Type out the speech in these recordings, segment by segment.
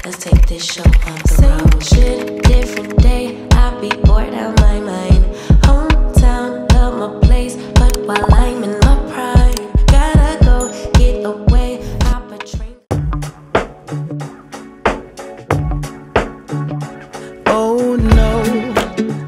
Let's take this show off the road. Shit, different day, I be bored out my mind. Hometown, love my place, but while I'm in my prime, gotta go get away. Hop a train. Oh no.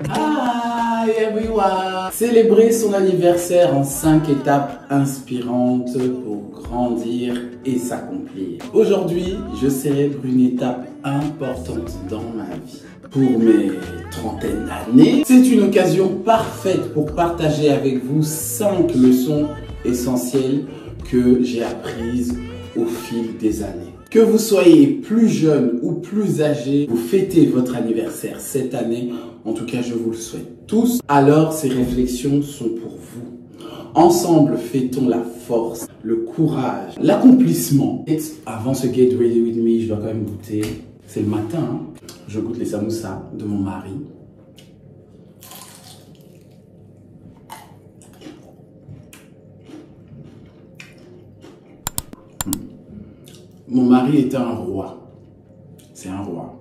Hi everyone. Célébrer son anniversaire en 5 étapes inspirantes pour grandir et s'accomplir. Aujourd'hui, je célèbre une étape importante dans ma vie. Pour mes trentaines d'années, c'est une occasion parfaite pour partager avec vous 5 leçons essentielles que j'ai apprises au fil des années. Que vous soyez plus jeune ou plus âgé, vous fêtez votre anniversaire cette année, en tout cas je vous le souhaite tous, alors ces réflexions sont pour vous. Ensemble, fêtons la force, le courage, l'accomplissement. Et avant ce Get Ready With Me, je dois quand même goûter. C'est le matin, hein. Je goûte les samoussas de mon mari. Mon mari est un roi. C'est un roi.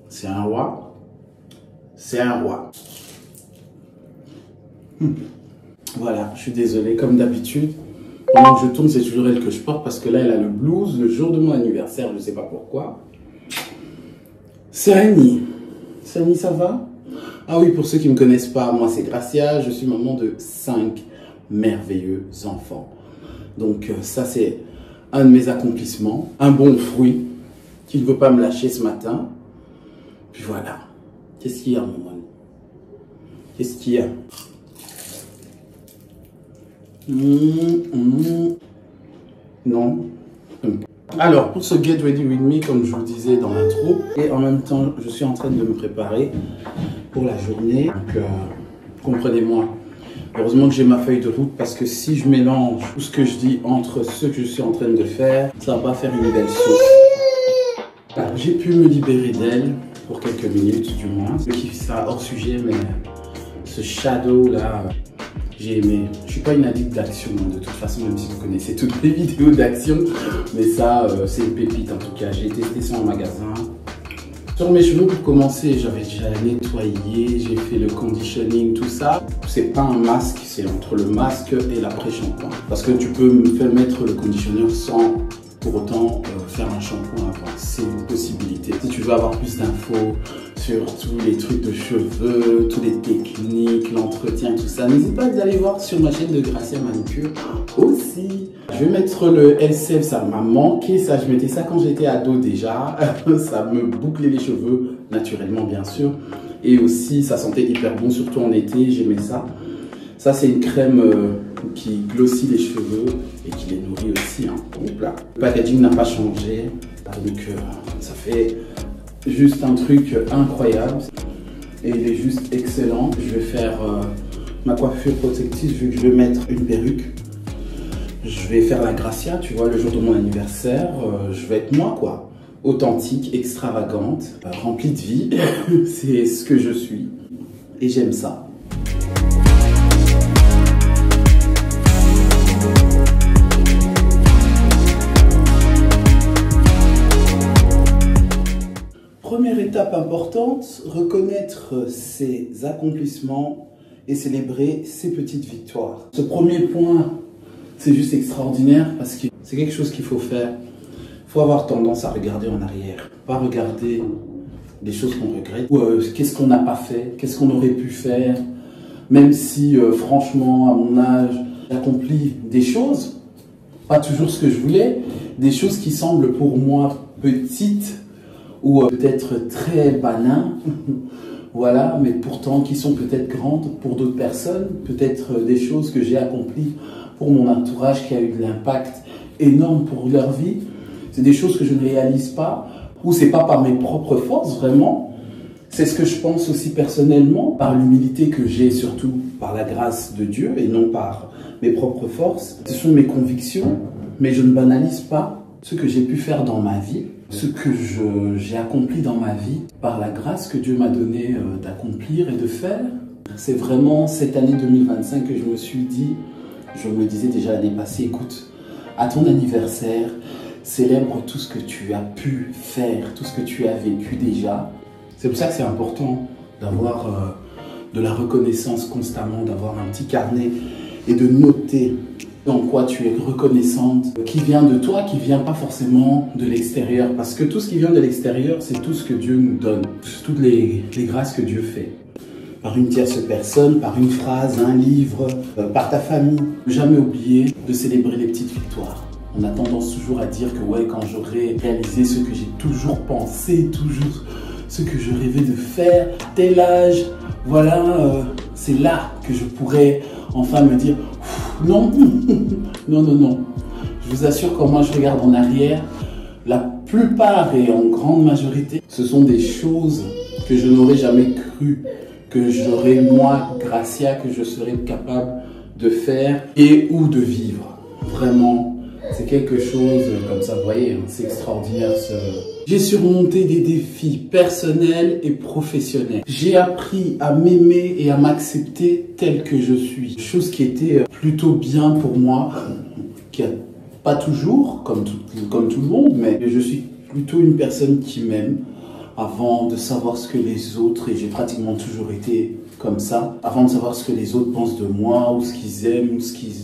C'est un roi. C'est un roi. Voilà, je suis désolé, comme d'habitude. Pendant que je tourne, c'est toujours elle que je porte parce que là, elle a le blues le jour de mon anniversaire, je ne sais pas pourquoi. C'est Annie. C'est Annie, ça va? Ah oui, pour ceux qui ne me connaissent pas, moi c'est Gracia, je suis maman de 5 merveilleux enfants. Donc ça c'est un de mes accomplissements, un bon fruit qui ne veut pas me lâcher ce matin. Puis voilà. Qu'est-ce qu'il y a, maman? Qu'est-ce qu'il y a? Non. Alors, pour ce Get Ready With Me, comme je vous disais dans l'intro, et en même temps, je suis en train de me préparer pour la journée. Donc, comprenez-moi. Heureusement que j'ai ma feuille de route parce que si je mélange tout ce que je dis entre ce que je suis en train de faire, ça va pas faire une belle sauce. J'ai pu me libérer d'elle pour quelques minutes du moins. Ça hors sujet, mais ce shadow là, j'ai aimé. Je suis pas une addict d'action de toute façon, même si vous connaissez toutes les vidéos d'action, mais ça c'est une pépite en tout cas. J'ai testé ça en magasin. Sur mes cheveux, pour commencer, j'avais déjà nettoyé, j'ai fait le conditioning, tout ça. C'est pas un masque, c'est entre le masque et l'après-shampoing. Parce que tu peux me faire mettre le conditionneur sans pour autant faire un shampoing avant. C'est une possibilité. Si tu veux avoir plus d'infos sur tous les trucs de cheveux, toutes les techniques, l'entretien, tout ça, n'hésite pas d'aller voir sur ma chaîne de Gracia Manucure aussi. Je vais mettre le LCF, ça m'a manqué, ça je mettais ça quand j'étais ado déjà. Ça me bouclait les cheveux, naturellement bien sûr. Et aussi ça sentait hyper bon, surtout en été, j'aimais ça. Ça c'est une crème qui glossit les cheveux et qui les nourrit aussi. Hein. Là. Le packaging n'a pas changé, donc ça fait juste un truc incroyable. Et il est juste excellent. Je vais faire ma coiffure protectrice vu que je vais mettre une perruque. Je vais faire la Gracia, tu vois, le jour de mon anniversaire. Je vais être moi, quoi. Authentique, extravagante, remplie de vie. C'est ce que je suis. Et j'aime ça. Première étape importante, reconnaître ses accomplissements et célébrer ses petites victoires. Ce premier point, c'est juste extraordinaire parce que c'est quelque chose qu'il faut faire. Il faut avoir tendance à regarder en arrière, pas regarder les choses qu'on regrette. Ou qu'est-ce qu'on n'a pas fait, qu'est-ce qu'on aurait pu faire. Même si franchement, à mon âge, j'ai accompli des choses, pas toujours ce que je voulais, des choses qui semblent pour moi petites, ou peut-être très banins, voilà, mais pourtant qui sont peut-être grandes pour d'autres personnes, peut-être des choses que j'ai accomplies pour mon entourage qui a eu de l'impact énorme pour leur vie. C'est des choses que je ne réalise pas, ou c'est pas par mes propres forces vraiment, c'est ce que je pense aussi personnellement, par l'humilité que j'ai, surtout par la grâce de Dieu et non par mes propres forces. Ce sont mes convictions, mais je ne banalise pas ce que j'ai pu faire dans ma vie. Ce que j'ai accompli dans ma vie par la grâce que Dieu m'a donnée d'accomplir et de faire. C'est vraiment cette année 2025 que je me suis dit, je me le disais déjà l'année passée, écoute, à ton anniversaire, célèbre tout ce que tu as pu faire, tout ce que tu as vécu déjà. C'est pour ça que c'est important d'avoir de la reconnaissance constamment, d'avoir un petit carnet et de noter dans quoi tu es reconnaissante, qui vient de toi, qui vient pas forcément de l'extérieur. Parce que tout ce qui vient de l'extérieur, c'est tout ce que Dieu nous donne, toutes les grâces que Dieu fait. Par une tierce personne, par une phrase, un livre, par ta famille. Jamais oublier de célébrer les petites victoires. On a tendance toujours à dire que ouais, quand j'aurai réalisé ce que j'ai toujours pensé, toujours ce que je rêvais de faire, tel âge, voilà, c'est là que je pourrais enfin me dire non, non, non, non. Je vous assure, quand moi je regarde en arrière, la plupart et en grande majorité, ce sont des choses que je n'aurais jamais cru que j'aurais, moi, Gracia, que je serais capable de faire et ou de vivre. Vraiment, c'est quelque chose comme ça, vous voyez, hein, c'est extraordinaire. J'ai surmonté des défis personnels et professionnels. J'ai appris à m'aimer et à m'accepter tel que je suis. Chose qui était plutôt bien pour moi, qui a pas toujours, comme tout le monde, mais je suis plutôt une personne qui m'aime avant de savoir ce que les autres, et j'ai pratiquement toujours été comme ça, avant de savoir ce que les autres pensent de moi, ou ce qu'ils aiment, ou ce qu'ils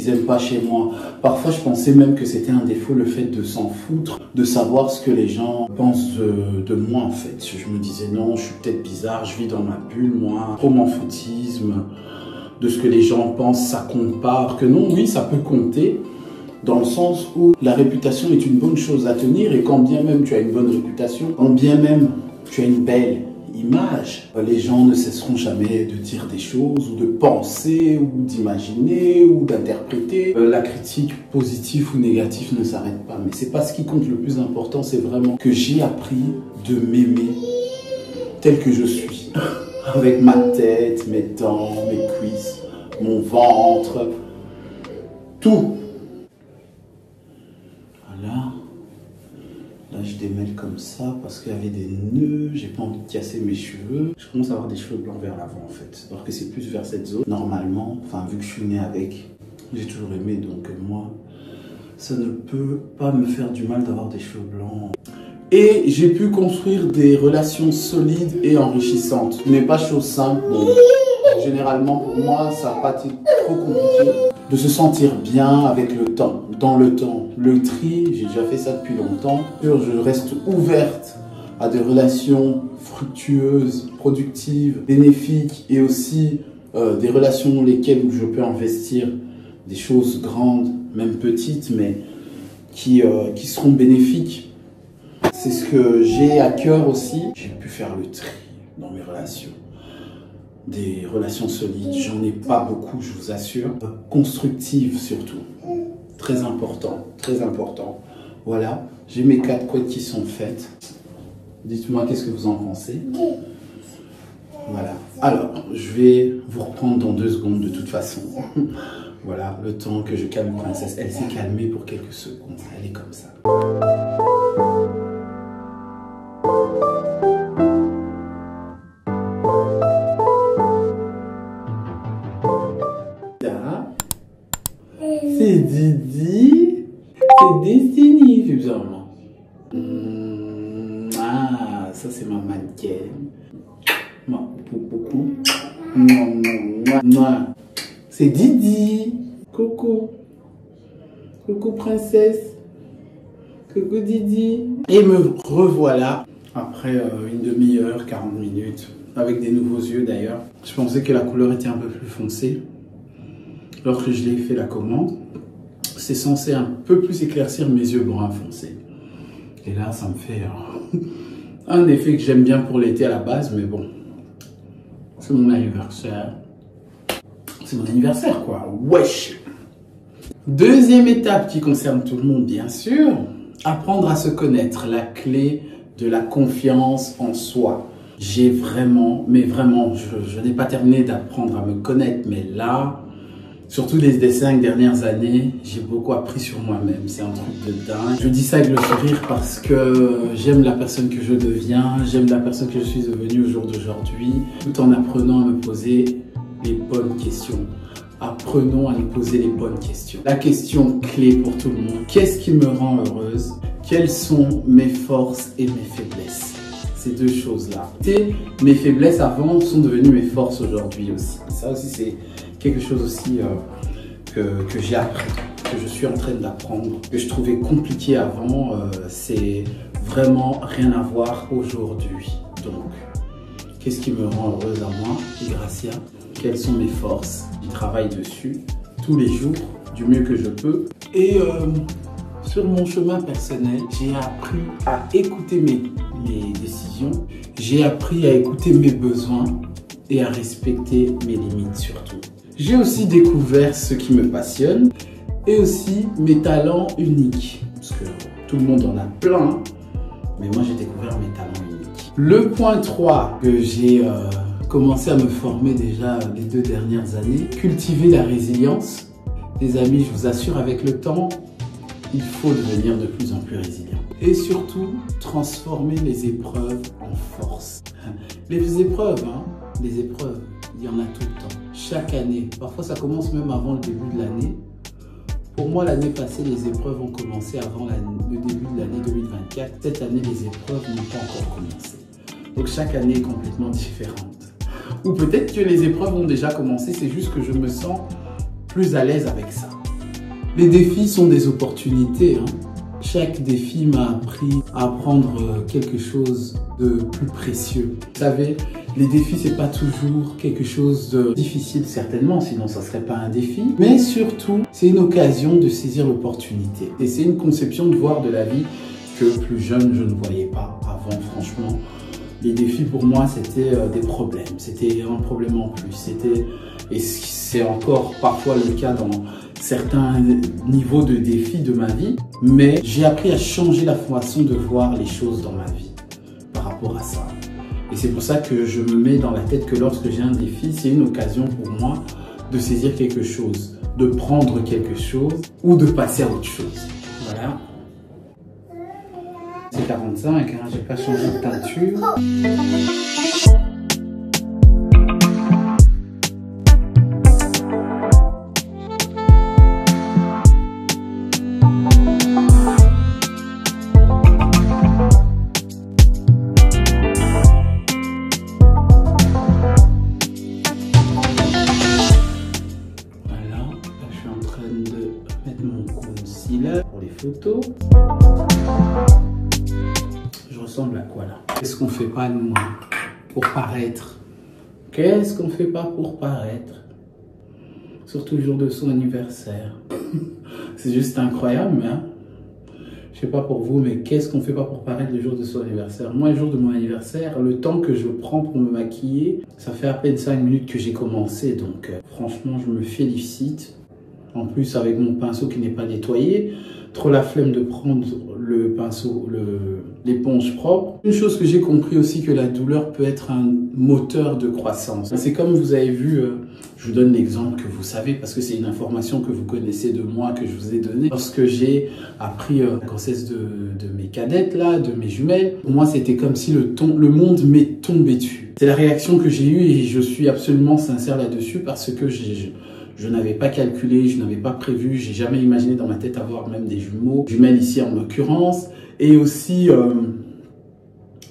aiment pas chez moi. Parfois, je pensais même que c'était un défaut, le fait de s'en foutre, de savoir ce que les gens pensent de moi, en fait. Je me disais, non, je suis peut-être bizarre, je vis dans ma bulle, moi, trop m'en foutisme, de ce que les gens pensent, ça compte pas. Alors que non, oui, ça peut compter, dans le sens où la réputation est une bonne chose à tenir, et quand bien même tu as une bonne réputation, quand bien même tu as une belle image, les gens ne cesseront jamais de dire des choses, ou de penser, ou d'imaginer, ou d'interpréter. La critique positive ou négative ne s'arrête pas, mais c'est pas ce qui compte. Le plus important, c'est vraiment que j'ai appris de m'aimer tel que je suis, avec ma tête, mes dents, mes cuisses, mon ventre, tout. Voilà. Là, je démêle comme ça parce qu'il y avait des nœuds. J'ai pas envie de casser mes cheveux. Je commence à avoir des cheveux blancs vers l'avant, en fait. Alors que c'est plus vers cette zone. Normalement, enfin, vu que je suis né avec, j'ai toujours aimé. Donc, moi, ça ne peut pas me faire du mal d'avoir des cheveux blancs. Et j'ai pu construire des relations solides et enrichissantes. Ce n'est pas chose simple. Bon, généralement, pour moi, ça n'a pas été trop compliqué. De se sentir bien avec le temps, dans le temps. Le tri, j'ai déjà fait ça depuis longtemps. Je reste ouverte à des relations fructueuses, productives, bénéfiques, et aussi des relations dans lesquelles je peux investir des choses grandes, même petites, mais qui seront bénéfiques. C'est ce que j'ai à cœur aussi. J'ai pu faire le tri dans mes relations. Des relations solides, j'en ai pas beaucoup, je vous assure. Constructives surtout. Très important, très important. Voilà, j'ai mes 4 couettes qui sont faites. Dites-moi qu'est-ce que vous en pensez. Voilà. Alors, je vais vous reprendre dans 2 secondes de toute façon. Voilà, le temps que je calme Princesse. Elle s'est calmée pour quelques secondes. Elle est comme ça. C'est Didi, c'est Destiny, bizarrement. Ah, ça c'est ma mannequin. Beaucoup. C'est Didi. Coucou. Coucou princesse. Coucou Didi. Et me revoilà après une demi-heure, 40 minutes, avec des nouveaux yeux d'ailleurs. Je pensais que la couleur était un peu plus foncée. Lorsque je l'ai fait la commande, c'est censé un peu plus éclaircir mes yeux bruns foncés. Et là, ça me fait un effet que j'aime bien pour l'été à la base, mais bon, c'est mon anniversaire. C'est mon anniversaire, quoi. Wesh! Deuxième étape qui concerne tout le monde, bien sûr, apprendre à se connaître, la clé de la confiance en soi. J'ai vraiment, mais vraiment, je n'ai pas terminé d'apprendre à me connaître, mais là, surtout les 5 dernières années, j'ai beaucoup appris sur moi-même. C'est un truc de dingue. Je dis ça avec le sourire parce que j'aime la personne que je deviens, j'aime la personne que je suis devenue au jour d'aujourd'hui, tout en apprenant à me poser les bonnes questions. apprenons à nous poser les bonnes questions. La question clé pour tout le monde, qu'est-ce qui me rend heureuse? Quelles sont mes forces et mes faiblesses? Ces deux choses-là. Mes faiblesses avant sont devenues mes forces aujourd'hui aussi. Ça aussi, c'est quelque chose aussi que j'ai appris, que je suis en train d'apprendre, que je trouvais compliqué avant. C'est vraiment rien à voir aujourd'hui. Donc, qu'est-ce qui me rend heureuse à moi et Gracia? Quelles sont mes forces? Je travaille dessus tous les jours, du mieux que je peux. Et sur mon chemin personnel, j'ai appris à écouter mes décisions. J'ai appris à écouter mes besoins et à respecter mes limites surtout. J'ai aussi découvert ce qui me passionne et aussi mes talents uniques. Parce que tout le monde en a plein, mais moi j'ai découvert mes talents uniques. Le point 3 que j'ai commencé à me former déjà les 2 dernières années, cultiver la résilience. Les amis, je vous assure, avec le temps, il faut devenir de plus en plus résilient. Et surtout, transformer les épreuves en force. Les épreuves, il y en a tout le temps. Chaque année, parfois ça commence même avant le début de l'année. Pour moi, l'année passée, les épreuves ont commencé avant le début de l'année 2024. Cette année, les épreuves n'ont pas encore commencé. Donc chaque année est complètement différente. Ou peut-être que les épreuves ont déjà commencé, c'est juste que je me sens plus à l'aise avec ça. Les défis sont des opportunités. Chaque défi m'a appris à apprendre quelque chose de plus précieux. Vous savez, les défis, c'est pas toujours quelque chose de difficile, certainement, sinon ça serait pas un défi. Mais surtout, c'est une occasion de saisir l'opportunité. Et c'est une conception de voir de la vie que plus jeune, je ne voyais pas avant, franchement. Les défis, pour moi, c'était des problèmes. C'était un problème en plus. Et c'est encore parfois le cas dans certains niveaux de défis de ma vie. Mais j'ai appris à changer la façon de voir les choses dans ma vie par rapport à ça. Et c'est pour ça que je me mets dans la tête que lorsque j'ai un défi, c'est une occasion pour moi de saisir quelque chose, de prendre quelque chose ou de passer à autre chose. Voilà. C'est 45, hein, j'ai pas changé de teinture. Voilà, là, je suis en train de mettre mon concealer pour les photos. Je ressemble à quoi là? Qu'est-ce qu'on fait pas nous pour paraître? Qu'est-ce qu'on fait pas pour paraître? Surtout le jour de son anniversaire. C'est juste incroyable, hein? Je sais pas pour vous, mais qu'est-ce qu'on fait pas pour paraître le jour de son anniversaire? Moi, le jour de mon anniversaire, le temps que je prends pour me maquiller, ça fait à peine 5 minutes que j'ai commencé. Donc, franchement, je me félicite. En plus, avec mon pinceau qui n'est pas nettoyé, trop la flemme de prendre le pinceau, l'éponge propre. Une chose que j'ai compris aussi, que la douleur peut être un moteur de croissance. C'est comme vous avez vu, je vous donne l'exemple que vous savez, parce que c'est une information que vous connaissez de moi, que je vous ai donnée. Lorsque j'ai appris la grossesse de mes cadettes, là, de mes jumelles, pour moi, c'était comme si le monde m'est tombé dessus. C'est la réaction que j'ai eue et je suis absolument sincère là-dessus parce que je n'avais pas calculé, je n'avais pas prévu, j'ai jamais imaginé dans ma tête avoir même des jumelles ici en l'occurrence. Et aussi,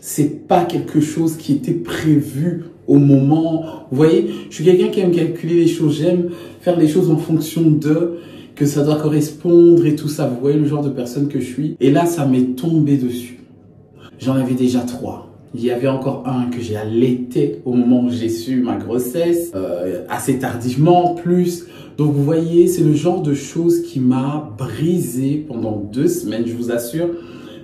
c'est pas quelque chose qui était prévu au moment. Vous voyez, je suis quelqu'un qui aime calculer les choses, j'aime faire les choses en fonction que ça doit correspondre et tout ça. Vous voyez le genre de personne que je suis. Et là, ça m'est tombé dessus. J'en avais déjà 3. Il y avait encore un que j'ai allaité au moment où j'ai su ma grossesse, assez tardivement en plus. Donc vous voyez, c'est le genre de choses qui m'a brisé pendant 2 semaines, je vous assure.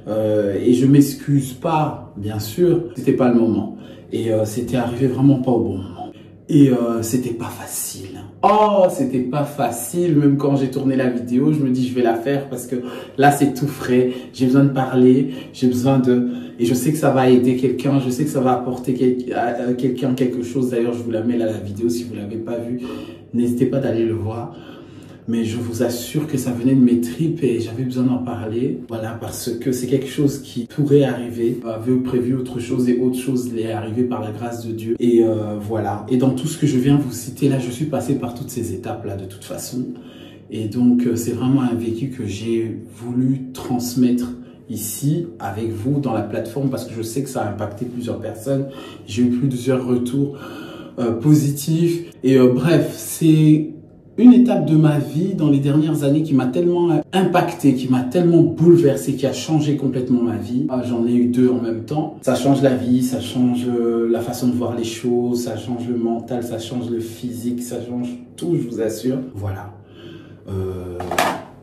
Et je m'excuse pas, bien sûr, c'était pas le moment. Et c'était arrivé vraiment pas au bon moment. Et c'était pas facile. Oh, c'était pas facile. Même quand j'ai tourné la vidéo, je me dis je vais la faire parce que là c'est tout frais. J'ai besoin de parler, j'ai besoin de... Et je sais que ça va aider quelqu'un, je sais que ça va apporter à quelqu'un quelque chose. D'ailleurs, je vous la mets là la vidéo si vous l'avez pas vue. N'hésitez pas d'aller le voir. Mais je vous assure que ça venait de mes tripes et j'avais besoin d'en parler. Voilà, parce que c'est quelque chose qui pourrait arriver. J'avais prévu autre chose et autre chose l'est arrivé par la grâce de Dieu. Et voilà. Et dans tout ce que je viens vous citer là, je suis passé par toutes ces étapes-là de toute façon. Et donc, c'est vraiment un vécu que j'ai voulu transmettre ici avec vous dans la plateforme parce que je sais que ça a impacté plusieurs personnes. J'ai eu plusieurs retours positifs. Et bref, c'est une étape de ma vie dans les dernières années qui m'a tellement impacté, qui m'a tellement bouleversé, qui a changé complètement ma vie. J'en ai eu deux en même temps. Ça change la vie, ça change la façon de voir les choses, ça change le mental, ça change le physique, ça change tout, je vous assure. Voilà.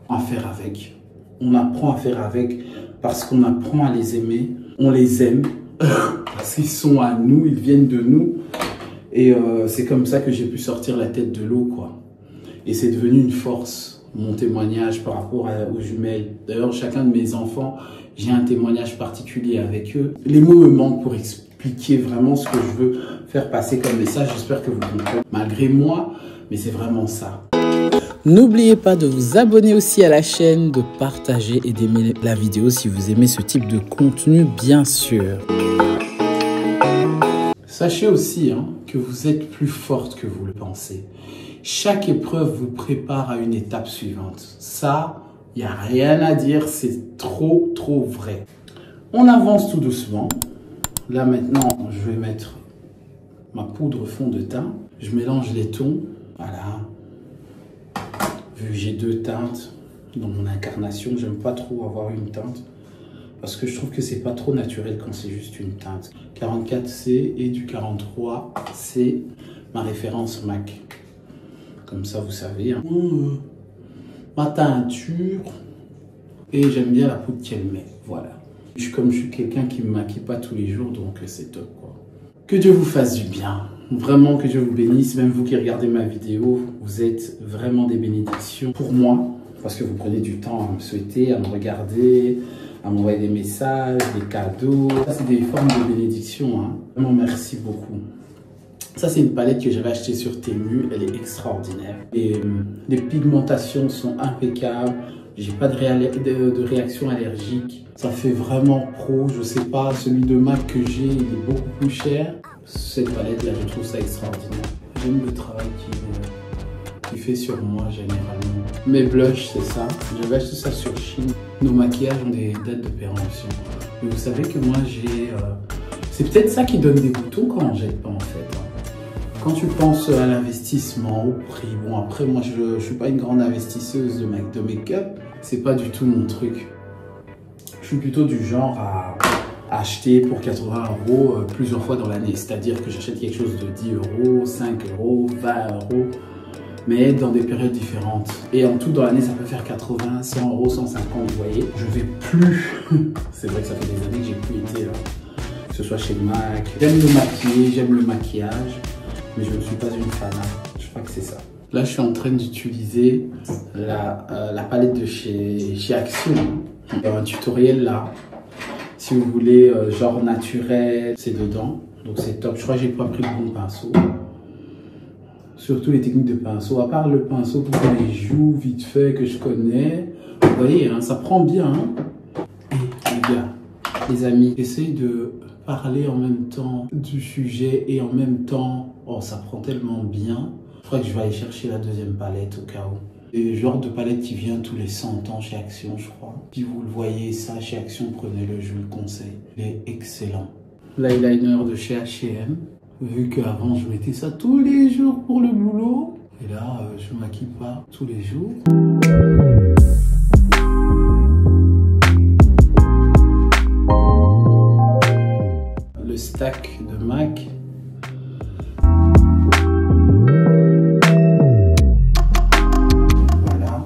À faire avec. On apprend à faire avec parce qu'on apprend à les aimer. On les aime parce qu'ils sont à nous, ils viennent de nous. Et c'est comme ça que j'ai pu sortir la tête de l'eau, quoi. Et c'est devenu une force, mon témoignage par rapport aux jumelles. D'ailleurs, chacun de mes enfants, j'ai un témoignage particulier avec eux. Les mots me manquent pour expliquer vraiment ce que je veux faire passer comme message. J'espère que vous comprenez. Malgré moi, mais c'est vraiment ça. N'oubliez pas de vous abonner aussi à la chaîne, de partager et d'aimer la vidéo si vous aimez ce type de contenu, bien sûr. Sachez aussi que vous êtes plus forte que vous le pensez. Chaque épreuve vous prépare à une étape suivante. Ça, il n'y a rien à dire, c'est trop vrai. On avance tout doucement. Là maintenant, je vais mettre ma poudre fond de teint. Je mélange les tons. Voilà. Vu que j'ai deux teintes dans mon incarnation, j'aime pas trop avoir une teinte. Parce que je trouve que c'est pas trop naturel quand c'est juste une teinte. 44C et du 43, c'est ma référence MAC. Comme ça, vous savez. Ma teinture. Et j'aime bien la poudre qu'elle met. Voilà. Comme je suis quelqu'un qui ne me maquille pas tous les jours, donc c'est top, quoi. Que Dieu vous fasse du bien. Vraiment, que Dieu vous bénisse. Même vous qui regardez ma vidéo, vous êtes vraiment des bénédictions pour moi. Parce que vous prenez du temps à me souhaiter, à me regarder, à m'envoyer des messages, des cadeaux. Ça, c'est des formes de bénédiction. Vraiment, merci beaucoup. Ça, c'est une palette que j'avais achetée sur Temu. Elle est extraordinaire. Et les pigmentations sont impeccables. J'ai pas de réaction allergique. Ça fait vraiment pro. Je sais pas, celui de MAC que j'ai, il est beaucoup plus cher. Cette palette-là, je trouve ça extraordinaire. J'aime le travail qu'il fait sur moi, généralement. Mes blushs, c'est ça. J'avais acheté ça sur Chine. Nos maquillages ont des dates de péremption. Mais vous savez que moi, j'ai... C'est peut-être ça qui donne des boutons quand on jette pas, en fait. Quand tu penses à l'investissement, au prix, bon après moi je suis pas une grande investisseuse de make-up, c'est pas du tout mon truc. Je suis plutôt du genre à acheter pour 80 € plusieurs fois dans l'année, c'est-à-dire que j'achète quelque chose de 10 €, 5 €, 20 €, mais dans des périodes différentes. Et en tout dans l'année ça peut faire 80, 100 €, 150 €, vous voyez. Je vais plus, c'est vrai que ça fait des années que j'ai plus été là, que ce soit chez MAC. J'aime le maquiller, j'aime le maquillage. Mais je ne suis pas une fan, je crois que c'est ça. Là, je suis en train d'utiliser la palette de chez Action. Il y a un tutoriel là. Si vous voulez, genre naturel, c'est dedans. Donc c'est top. Je crois que j'ai pas pris le bon pinceau. Surtout les techniques de pinceau. À part le pinceau pour les joues, vite fait, que je connais. Vous voyez, ça prend bien. Et les gars, les amis, essayez de parler en même temps du sujet et en même temps, oh ça prend tellement bien. Je crois que je vais aller chercher la deuxième palette au cas où. C'est le genre de palette qui vient tous les 100 ans chez Action, je crois. Si vous le voyez ça chez Action, prenez-le, je vous le conseille. Il est excellent. L'eyeliner de chez H&M. Vu qu'avant je mettais ça tous les jours pour le boulot. Et là, je ne maquille pas tous les jours. Stack de MAC. Voilà.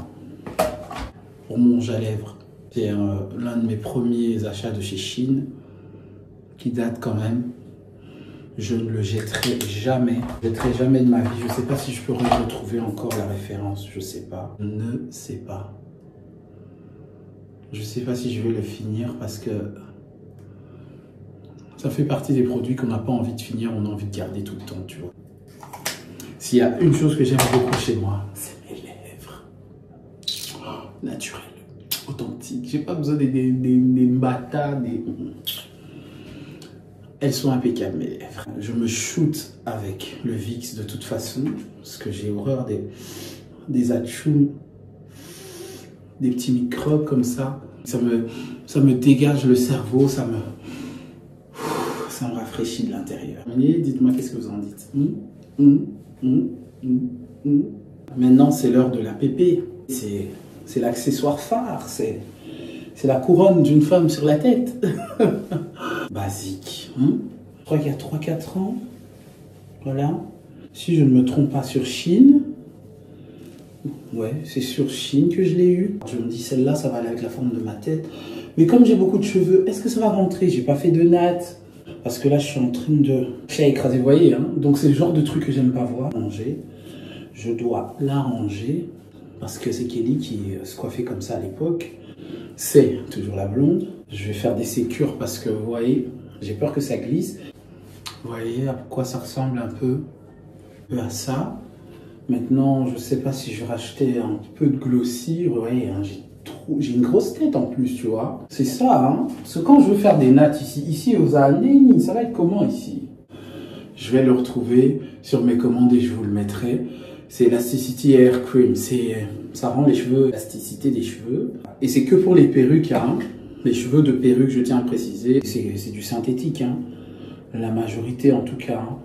Pour mon rouge à lèvres. C'est l'un de mes premiers achats de chez Chine qui date quand même. Je ne le jetterai jamais. Je ne jetterai jamais de ma vie. Je ne sais pas si je peux retrouver encore la référence. Je ne sais pas. Je ne sais pas. Je ne sais pas si je vais le finir parce que ça fait partie des produits qu'on n'a pas envie de finir, on a envie de garder tout le temps, tu vois. S'il y a une chose que j'aime beaucoup chez moi, c'est mes lèvres. naturel, authentique. J'ai pas besoin des matas, Elles sont impeccables, mes lèvres. Je me shoot avec le Vicks de toute façon, parce que j'ai horreur des atchoums, des petits microbes comme ça. Ça me dégage le cerveau, ça me rafraîchit de l'intérieur. Dites-moi qu'est-ce que vous en dites. Maintenant, c'est l'heure de la pépé. C'est l'accessoire phare, c'est la couronne d'une femme sur la tête. Basique. Je crois qu'il y a 3-4 ans. Voilà. Si je ne me trompe pas, sur Chine. Ouais, c'est sur Chine que je l'ai eu. Je me dis, celle-là, ça va aller avec la forme de ma tête. Mais comme j'ai beaucoup de cheveux, est-ce que ça va rentrer? J'ai pas fait de natte. Parce que là, je suis en train de... Je suis à écraser, vous voyez, hein. Donc, c'est le genre de truc que j'aime pas voir. Je dois l'arranger. Parce que c'est Kelly qui se coiffait comme ça à l'époque. C'est toujours la blonde. Je vais faire des sécures parce que, vous voyez, j'ai peur que ça glisse. Vous voyez à quoi ça ressemble un peu à ça. Maintenant, je sais pas si je vais racheter un peu de glossy. Vous voyez, hein, j'ai une grosse tête en plus, tu vois. C'est ça, hein. Parce que quand je veux faire des nattes ici aux années, ça va être comment ici? Je vais le retrouver sur mes commandes et je vous le mettrai. C'est Elasticity Hair Cream. Ça rend les cheveux, l'élasticité des cheveux. Et c'est que pour les perruques, hein. Les cheveux de perruque, je tiens à préciser. C'est du synthétique, hein. La majorité en tout cas, hein.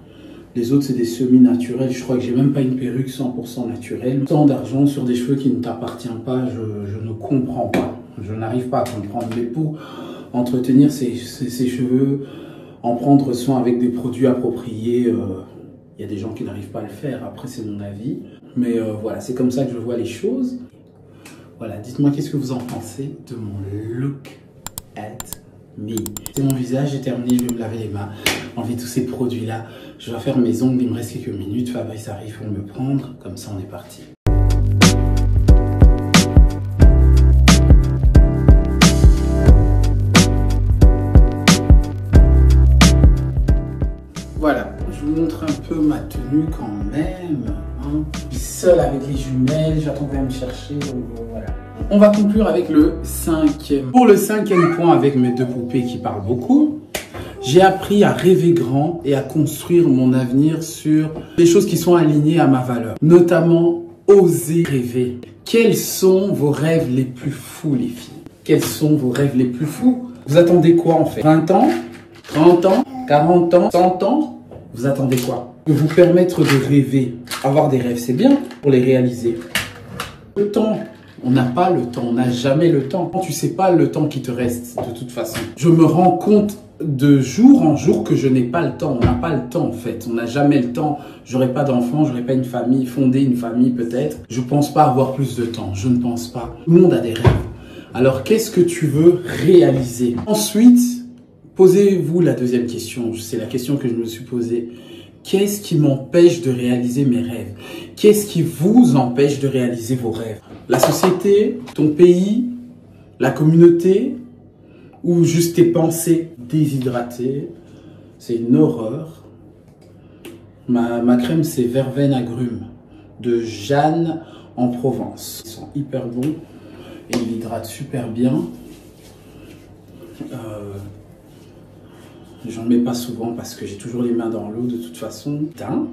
Les autres, c'est des semi-naturels. Je crois que j'ai même pas une perruque 100% naturelle. Tant d'argent sur des cheveux qui ne t'appartiennent pas, je ne comprends pas. Je n'arrive pas à comprendre. Mais pour entretenir ces cheveux, en prendre soin avec des produits appropriés, il y a des gens qui n'arrivent pas à le faire. Après, c'est mon avis. Mais voilà, c'est comme ça que je vois les choses. Voilà, dites-moi qu'est-ce que vous en pensez de mon look at me. C'est mon visage, j'ai terminé, je vais me laver les mains. Enlever tous ces produits-là. Je vais faire mes ongles, il me reste quelques minutes. Fabrice arrive pour me prendre. Comme ça, on est parti. Voilà, je vous montre un peu ma tenue quand même. Hein. Je suis seule avec les jumelles, j'attendais à me chercher, donc voilà. On va conclure avec le 5e. Pour le 5e point, avec mes 2 poupées qui parlent beaucoup, j'ai appris à rêver grand et à construire mon avenir sur des choses qui sont alignées à ma valeur. Notamment, oser rêver. Quels sont vos rêves les plus fous, les filles? Quels sont vos rêves les plus fous? Vous attendez quoi en fait? 20 ans? 30 ans? 40 ans? 100 ans? Vous attendez quoi? Vous permettre de rêver. Avoir des rêves, c'est bien pour les réaliser. Le temps. On n'a pas le temps, on n'a jamais le temps. Tu sais pas le temps qui te reste de toute façon. Je me rends compte de jour en jour que je n'ai pas le temps. On n'a pas le temps en fait. On n'a jamais le temps. J'aurai pas d'enfants, j'aurai pas une famille, fonder une famille peut-être. Je pense pas avoir plus de temps. Je ne pense pas. Tout le monde a des rêves. Alors qu'est-ce que tu veux réaliser? Ensuite, posez-vous la deuxième question. C'est la question que je me suis posée. Qu'est-ce qui m'empêche de réaliser mes rêves? Qu'est-ce qui vous empêche de réaliser vos rêves? La société, ton pays, la communauté ou juste tes pensées déshydratées? C'est une horreur. Ma crème, c'est verveine agrumes de Jeanne en Provence. Ils sont hyper bons et ils hydratent super bien. J'en mets pas souvent parce que j'ai toujours les mains dans l'eau de toute façon.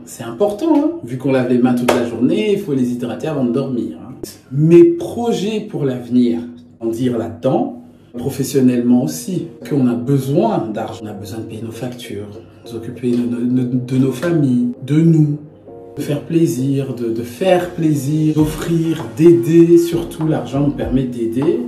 C'est important, hein. Vu qu'on lave les mains toute la journée, il faut les hydrater avant de dormir. Hein. Mes projets pour l'avenir, en dire là-dedans, professionnellement aussi, qu'on a besoin d'argent, on a besoin de payer nos factures, de s'occuper de nos familles, de nous, de faire plaisir, d'offrir, d'aider. Surtout, l'argent nous permet d'aider.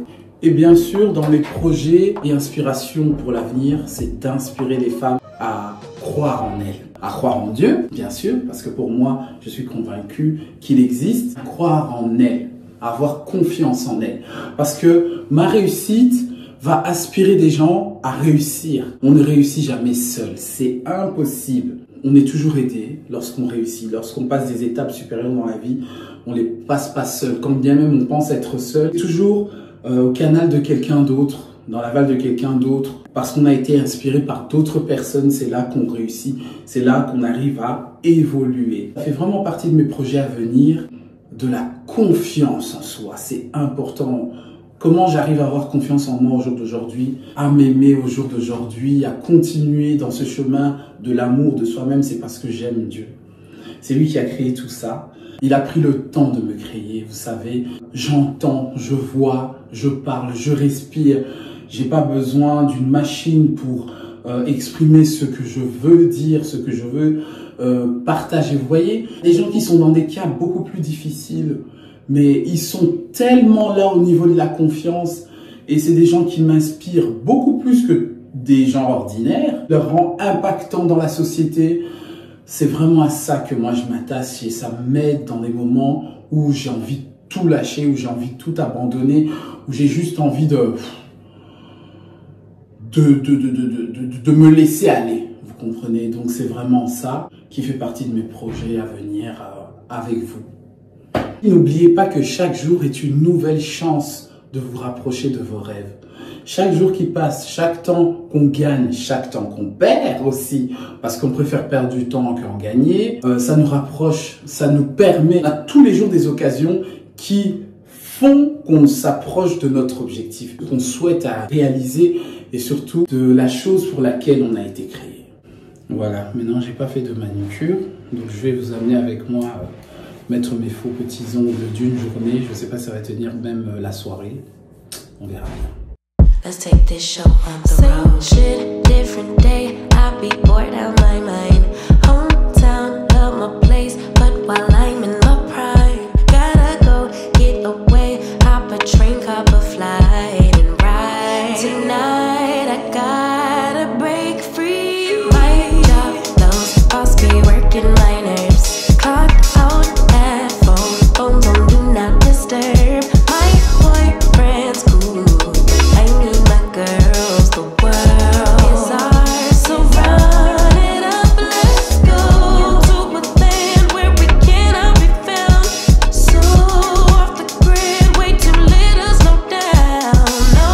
Et bien sûr, dans mes projets et inspirations pour l'avenir, c'est d'inspirer les femmes à croire en elles. À croire en Dieu, bien sûr, parce que pour moi, je suis convaincu qu'il existe. À croire en elles, à avoir confiance en elles. Parce que ma réussite va aspirer des gens à réussir. On ne réussit jamais seul, c'est impossible. On est toujours aidé lorsqu'on réussit, lorsqu'on passe des étapes supérieures dans la vie, on ne les passe pas seul. Quand bien même on pense être seul, toujours au canal de quelqu'un d'autre, dans l'aval de quelqu'un d'autre, parce qu'on a été inspiré par d'autres personnes, c'est là qu'on réussit, c'est là qu'on arrive à évoluer. Ça fait vraiment partie de mes projets à venir, de la confiance en soi. C'est important. Comment j'arrive à avoir confiance en moi au jour d'aujourd'hui, à m'aimer au jour d'aujourd'hui, à continuer dans ce chemin de l'amour de soi-même, c'est parce que j'aime Dieu. C'est lui qui a créé tout ça. Il a pris le temps de me créer, vous savez. J'entends, je vois, je parle, je respire. J'ai pas besoin d'une machine pour exprimer ce que je veux dire, ce que je veux partager. Vous voyez, des gens qui sont dans des cas beaucoup plus difficiles, mais ils sont tellement là au niveau de la confiance et c'est des gens qui m'inspirent beaucoup plus que des gens ordinaires, leur rend impactant dans la société. C'est vraiment à ça que moi je m'attache et ça m'aide dans des moments où j'ai envie de tout lâcher, où j'ai envie de tout abandonner, où j'ai juste envie de me laisser aller. Vous comprenez? Donc c'est vraiment ça qui fait partie de mes projets à venir avec vous. N'oubliez pas que chaque jour est une nouvelle chance de vous rapprocher de vos rêves. Chaque jour qui passe, chaque temps qu'on gagne, chaque temps qu'on perd aussi, parce qu'on préfère perdre du temps qu'en gagner, ça nous rapproche, ça nous permet à tous les jours des occasions qui font qu'on s'approche de notre objectif, qu'on souhaite à réaliser et surtout de la chose pour laquelle on a été créé. Voilà, maintenant j'ai pas fait de manucure, donc je vais vous amener avec moi mettre mes faux petits ongles d'une journée. Je sais pas si ça va tenir même la soirée. On verra bien. Let's take this show on the road. Shit, different day. I'll be bored out my mind. Hometown, love my place, but while I'm in my prime, gotta go get away. Hop a train, hop a flight, and ride. Tonight I gotta break free. My job, those boss be working my nerves. Clock out at phone, phones on do not disturb. My boyfriend's cool. I need my girls, the world is ours, so run it up, let's go to a land where we cannot be found. So off the grid, way too little, slow down. No,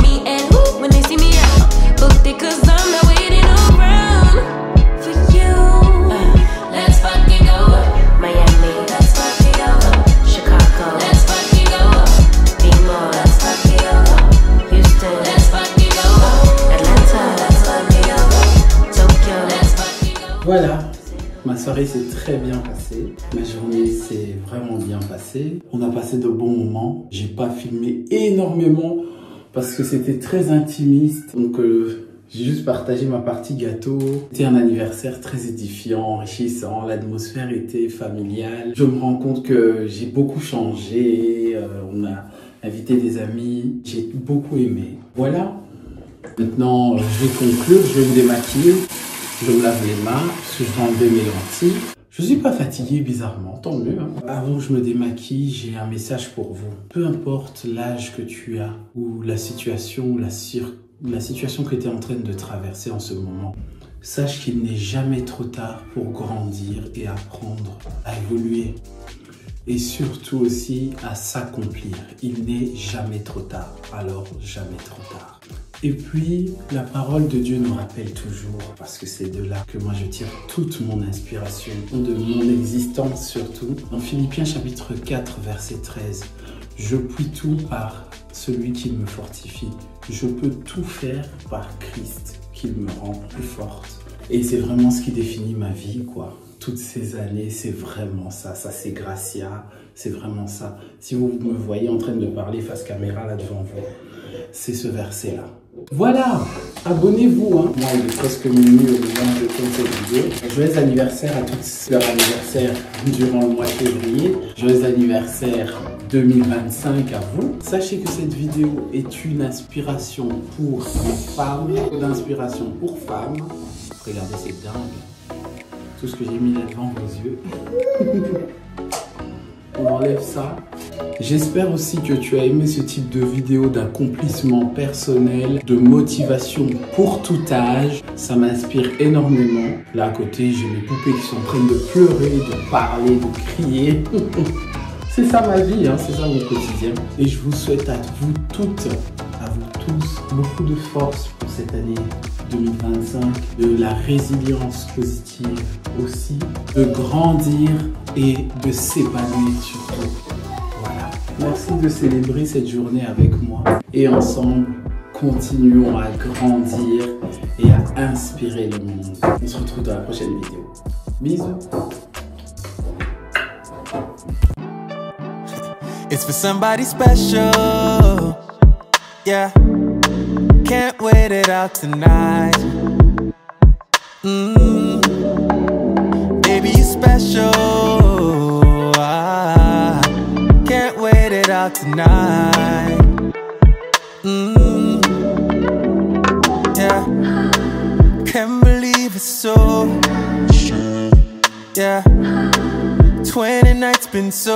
me and who when they see me out, booked it 'cause I'm not waiting around for you. Let's fucking go Miami, let's fucking go Chicago, let's fucking go Bimo, let's fucking go Houston, let's fucking go Atlanta, let's fucking go Tokyo, let's fucking go. Voilà, ma soirée s'est très bien passée. Ma journée s'est vraiment bien passée. On a passé de bons moments. J'ai pas filmé énormément parce que c'était très intimiste. Donc j'ai juste partagé ma partie gâteau. C'était un anniversaire très édifiant, enrichissant. L'atmosphère était familiale. Je me rends compte que j'ai beaucoup changé. On a invité des amis. J'ai beaucoup aimé. Voilà. Maintenant, je vais conclure. Je vais me démaquiller. Je me lave les mains parce que je vais enlever mes lentilles. Je suis pas fatigué, bizarrement, tant mieux. Avant que je me démaquille, j'ai un message pour vous. Peu importe l'âge que tu as ou la situation la situation que tu es en train de traverser en ce moment, sache qu'il n'est jamais trop tard pour grandir et apprendre à évoluer. Et surtout aussi à s'accomplir. Il n'est jamais trop tard, alors jamais trop tard. Et puis, la parole de Dieu nous rappelle toujours, parce que c'est de là que moi je tire toute mon inspiration, de mon existence surtout. Dans Philippiens chapitre 4, verset 13, « Je puis tout par celui qui me fortifie. Je peux tout faire par Christ qui me rend plus forte. » Et c'est vraiment ce qui définit ma vie, quoi. Toutes ces années, c'est vraiment ça. Ça, c'est Gracia. C'est vraiment ça. Si vous me voyez en train de parler face caméra là devant vous, c'est ce verset-là. Voilà, abonnez-vous. Moi, il est presque minuit au moment de tourner cette vidéo. Joyeux anniversaire à toutes leur anniversaire durant le mois de février. Joyeux anniversaire 2025 à vous. Sachez que cette vidéo est une inspiration pour les femmes, d'inspiration pour femmes. Regardez, c'est dingue. Tout ce que j'ai mis là devant vos yeux. On enlève ça. J'espère aussi que tu as aimé ce type de vidéo d'accomplissement personnel, de motivation pour tout âge. Ça m'inspire énormément. Là à côté, j'ai mes poupées qui sont en train de pleurer, de parler, de crier. C'est ça ma vie, hein, c'est ça mon quotidien. Et je vous souhaite à vous toutes, à vous tous beaucoup de force pour cette année 2025, de la résilience positive aussi, de grandir et de s'épanouir surtout. Voilà. Merci de célébrer cette journée avec moi et ensemble, continuons à grandir et à inspirer le monde. On se retrouve dans la prochaine vidéo. Bisous. It's for somebody special, yeah. Can't wait it out tonight. Baby, you special. Can't wait it out tonight. Yeah. Can't believe it's so. Yeah. 20 nights been so.